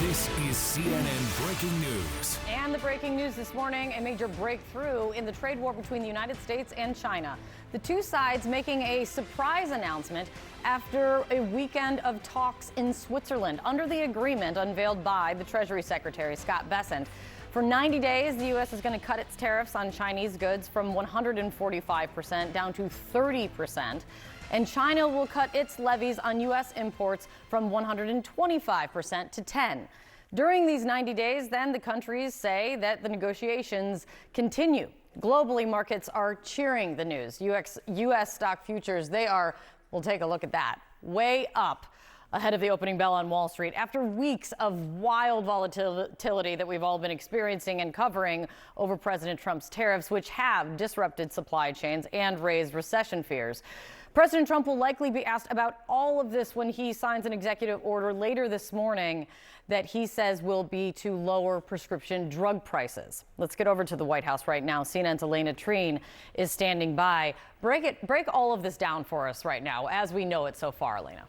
This is CNN Breaking News. And the breaking news this morning, a major breakthrough in the trade war between the United States and China. The two sides making a surprise announcement after a weekend of talks in Switzerland under the agreement unveiled by the Treasury Secretary, Scott Bessent. For 90 days, the U.S. is going to cut its tariffs on Chinese goods from 145% down to 30%. And China will cut its levies on U.S. imports from 125% to 10%. During these 90 days, then, the countries say that the negotiations continue. Globally, markets are cheering the news. U.S. stock futures, they are, we'll take a look at that, way up ahead of the opening bell on Wall Street after weeks of wild volatility that we've all been experiencing and covering over President Trump's tariffs, which have disrupted supply chains and raised recession fears. President Trump will likely be asked about all of this when he signs an executive order later this morning that he says will be to lower prescription drug prices. Let's get over to the White House right now. CNN's Elena Treen is standing by. Break all of this down for us right now as we know it so far, Elena.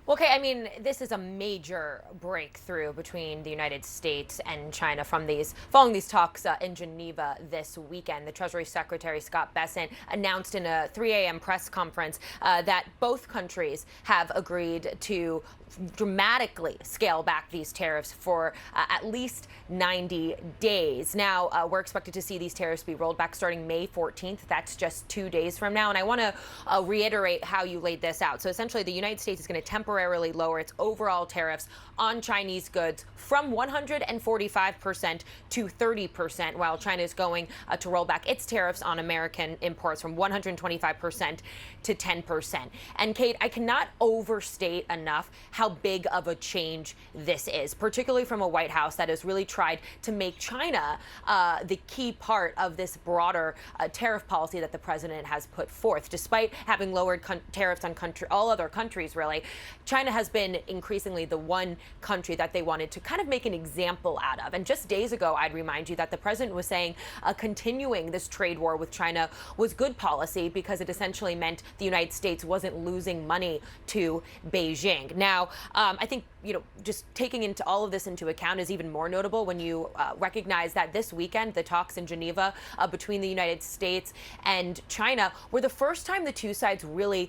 Okay, I mean, this is a major breakthrough between the United States and China following these talks in Geneva this weekend. The Treasury Secretary, Scott Bessent, announced in a 3 a.m. press conference that both countries have agreed to dramatically scale back these tariffs for at least 90 days. Now, we're expected to see these tariffs be rolled back starting May 14th. That's just 2 days from now. And I want to reiterate how you laid this out. So essentially, the United States is going to temporarily lower its overall tariffs on Chinese goods from 145% to 30%, while China is going to roll back its tariffs on American imports from 125% to 10%. And Kate, I cannot overstate enough how big of a change this is, particularly from a White House that has really tried to make China the key part of this broader tariff policy that the president has put forth. Despite having lowered tariffs on all other countries, really, China has been increasingly the one country that they wanted to kind of make an example out of. And just days ago, I'd remind you that the president was saying continuing this trade war with China was good policy because it essentially meant the United States wasn't losing money to Beijing. Now, I think, just taking into all of this into account is even more notable when you recognize that this weekend, the talks in Geneva between the United States and China were the first time the two sides really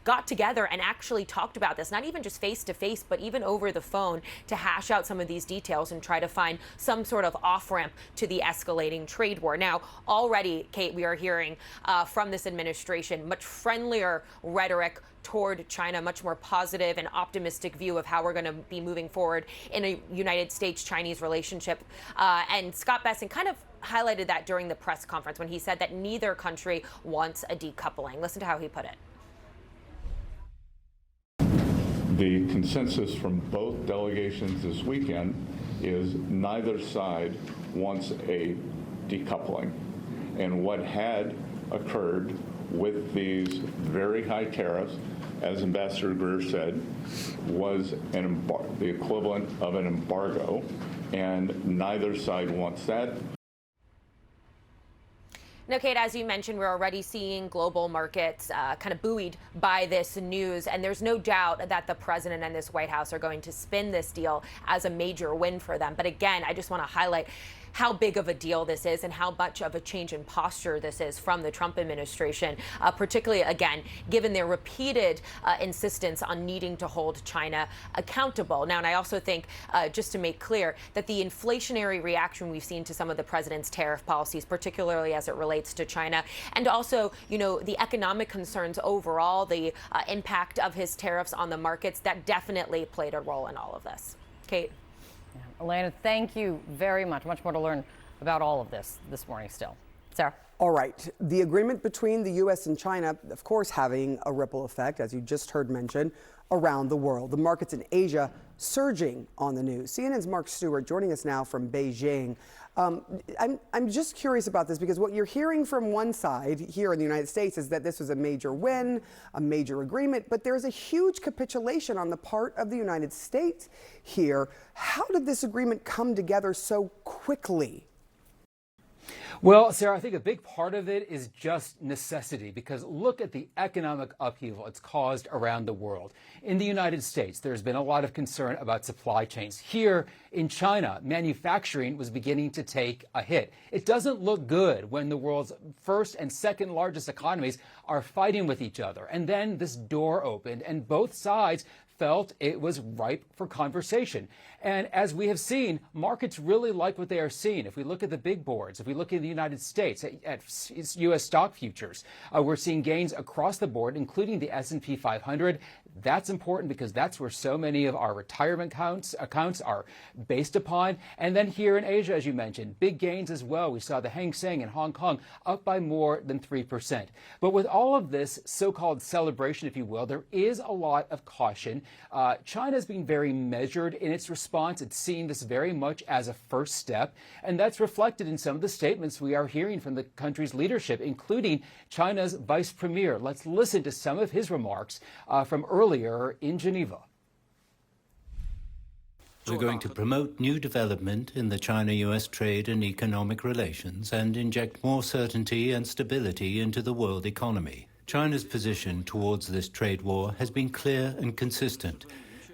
got together and actually talked about this, not even just face to face, but even over the phone to hash out some of these details and try to find some sort of off ramp to the escalating trade war. Now, already, Kate, we are hearing from this administration much friendlier rhetoric toward China, much more positive and optimistic view of how we're going to be moving forward in a United States-Chinese relationship. And Scott Bessent kind of highlighted that during the press conference when he said that neither country wants a decoupling. Listen to how he put it. The consensus from both delegations this weekend is neither side wants a decoupling. And what had occurred with these very high tariffs, as Ambassador Greer said, was the equivalent of an embargo, and neither side wants that. Now, Kate, as you mentioned, we're already seeing global markets kind of buoyed by this news, and there's no doubt that the president and this White House are going to spin this deal as a major win for them. But again, I just want to highlight how big of a deal this is and how much of a change in posture this is from the Trump administration, particularly, again, given their repeated insistence on needing to hold China accountable. Now, and I also think, just to make clear, that the inflationary reaction we've seen to some of the president's tariff policies, particularly as it relates to China, and also, the economic concerns overall, the impact of his tariffs on the markets, that definitely played a role in all of this. Kate? Elena, thank you very much. Much more to learn about all of this morning still. Sarah? All right. The agreement between the U.S. and China, of course, having a ripple effect, as you just heard mentioned, around the world. The markets in Asia surging on the news. CNN's Mark Stewart joining us now from Beijing. I'm just curious about this because what you're hearing from one side here in the United States is that this was a major win, a major agreement, but there's a huge capitulation on the part of the United States here. How did this agreement come together so quickly? Well, Sarah, I think a big part of it is just necessity, because look at the economic upheaval it's caused around the world. In the United States, there's been a lot of concern about supply chains. Here in China, manufacturing was beginning to take a hit. It doesn't look good when the world's first and second largest economies are fighting with each other. And then this door opened and both sides felt it was ripe for conversation. And as we have seen, markets really like what they are seeing. If we look at the big boards, if we look in the United States at U.S. stock futures, we're seeing gains across the board, including the S&P 500. That's important because that's where so many of our retirement accounts are based upon. And then here in Asia, as you mentioned, big gains as well. We saw the Hang Seng in Hong Kong up by more than 3%. But with all of this so-called celebration, if you will, there is a lot of caution. China has been very measured in its response. It's seen this very much as a first step, and that's reflected in some of the statements we are hearing from the country's leadership, including China's vice premier. Let's listen to some of his remarks from earlier in Geneva. We're going to promote new development in the China-US trade and economic relations and inject more certainty and stability into the world economy. China's position towards this trade war has been clear and consistent,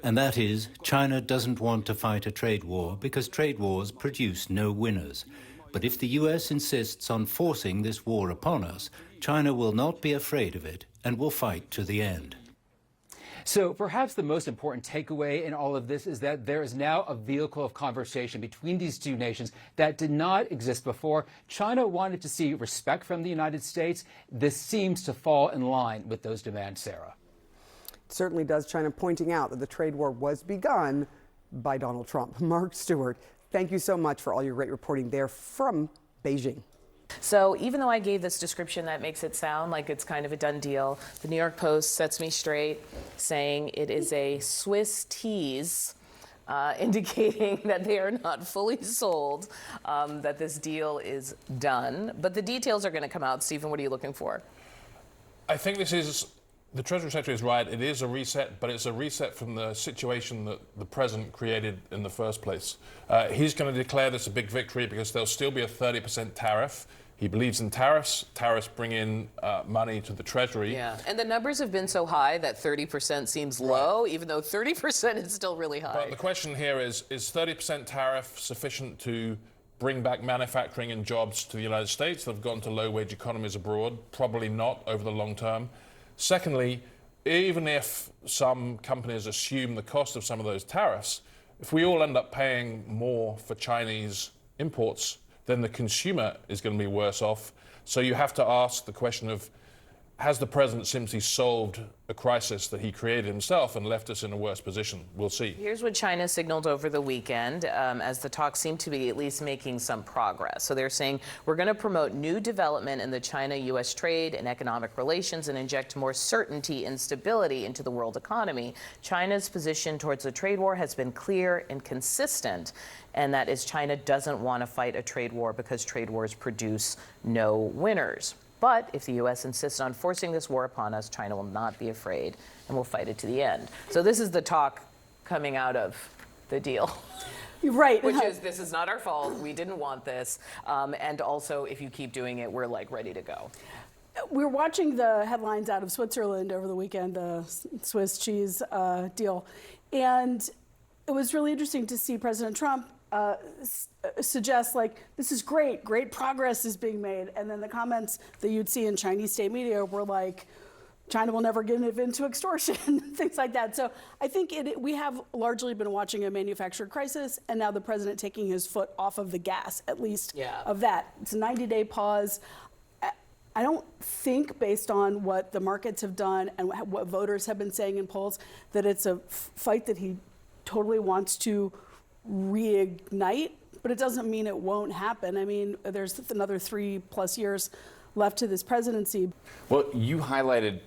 and that is, China doesn't want to fight a trade war because trade wars produce no winners. But if the US insists on forcing this war upon us, China will not be afraid of it and will fight to the end. So perhaps the most important takeaway in all of this is that there is now a vehicle of conversation between these two nations that did not exist before. China wanted to see respect from the United States. This seems to fall in line with those demands, Sarah. It certainly does. China pointing out that the trade war was begun by Donald Trump. Mark Stewart, thank you so much for all your great reporting there from Beijing. So even though I gave this description that makes it sound like it's kind of a done deal, the New York Post sets me straight, saying it is a Swiss tease, indicating that they are not fully sold, that this deal is done. But the details are going to come out. Stephen, what are you looking for? I think this is, the Treasury Secretary is right, it is a reset, but it's a reset from the situation that the President created in the first place. He's going to declare this a big victory because there'll still be a 30% tariff. He believes in tariffs. Tariffs bring in money to the Treasury. Yeah, and the numbers have been so high that 30% seems low, even though 30% is still really high. But the question here is 30% tariff sufficient to bring back manufacturing and jobs to the United States that have gone to low-wage economies abroad? Probably not over the long term. Secondly, even if some companies assume the cost of some of those tariffs, if we all end up paying more for Chinese imports, then the consumer is going to be worse off. So you have to ask the question of, has the president simply solved a crisis that he created himself and left us in a worse position? We'll see. Here's what China signaled over the weekend as the talks seem to be at least making some progress. So they're saying we're going to promote new development in the China-U.S. trade and economic relations and inject more certainty and stability into the world economy. China's position towards the trade war has been clear and consistent, and that is China doesn't want to fight a trade war because trade wars produce no winners. But if the U.S. insists on forcing this war upon us, China will not be afraid and will fight it to the end. So this is the talk coming out of the deal. Right. Which is, this is not our fault. We didn't want this. And also, if you keep doing it, we're like ready to go. We're watching the headlines out of Switzerland over the weekend, the Swiss cheese deal. And it was really interesting to see President Trump suggest, like, this is great progress is being made. And then the comments that you'd see in Chinese state media were like, China will never give in to extortion, things like that. So I think we have largely been watching a manufactured crisis, and now the president taking his foot off of the gas, at least of that. It's a 90-day pause. I don't think, based on what the markets have done and what voters have been saying in polls, that it's a fight that he totally wants to reignite, but it doesn't mean it won't happen. I mean, there's another 3+ years left to this presidency. Well, you highlighted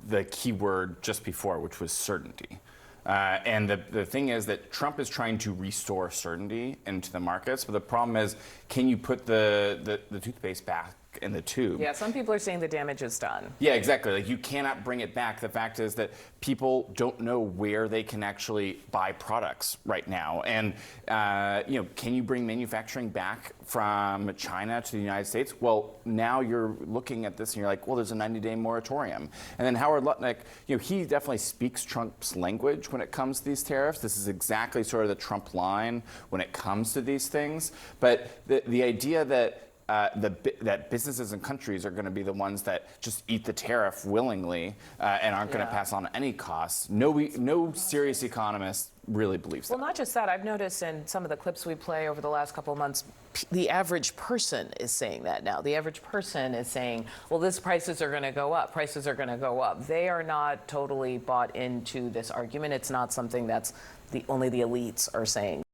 the key word just before, which was certainty. And the thing is that Trump is trying to restore certainty into the markets, but the problem is, can you put the toothpaste back in the tube. Yeah, some people are saying the damage is done. Yeah, exactly. Like, you cannot bring it back. The fact is that people don't know where they can actually buy products right now. And, can you bring manufacturing back from China to the United States? Well, now you're looking at this and you're like, well, there's a 90-day moratorium. And then Howard Lutnick, he definitely speaks Trump's language when it comes to these tariffs. This is exactly sort of the Trump line when it comes to these things. But the idea that that businesses and countries are going to be the ones that just eat the tariff willingly and aren't going to pass on any costs. No serious economist really believes that. Well, not just that. I've noticed in some of the clips we play over the last couple of months, the average person is saying that now. The average person is saying, well, prices are going to go up. Prices are going to go up. They are not totally bought into this argument. It's not something that's only the elites are saying.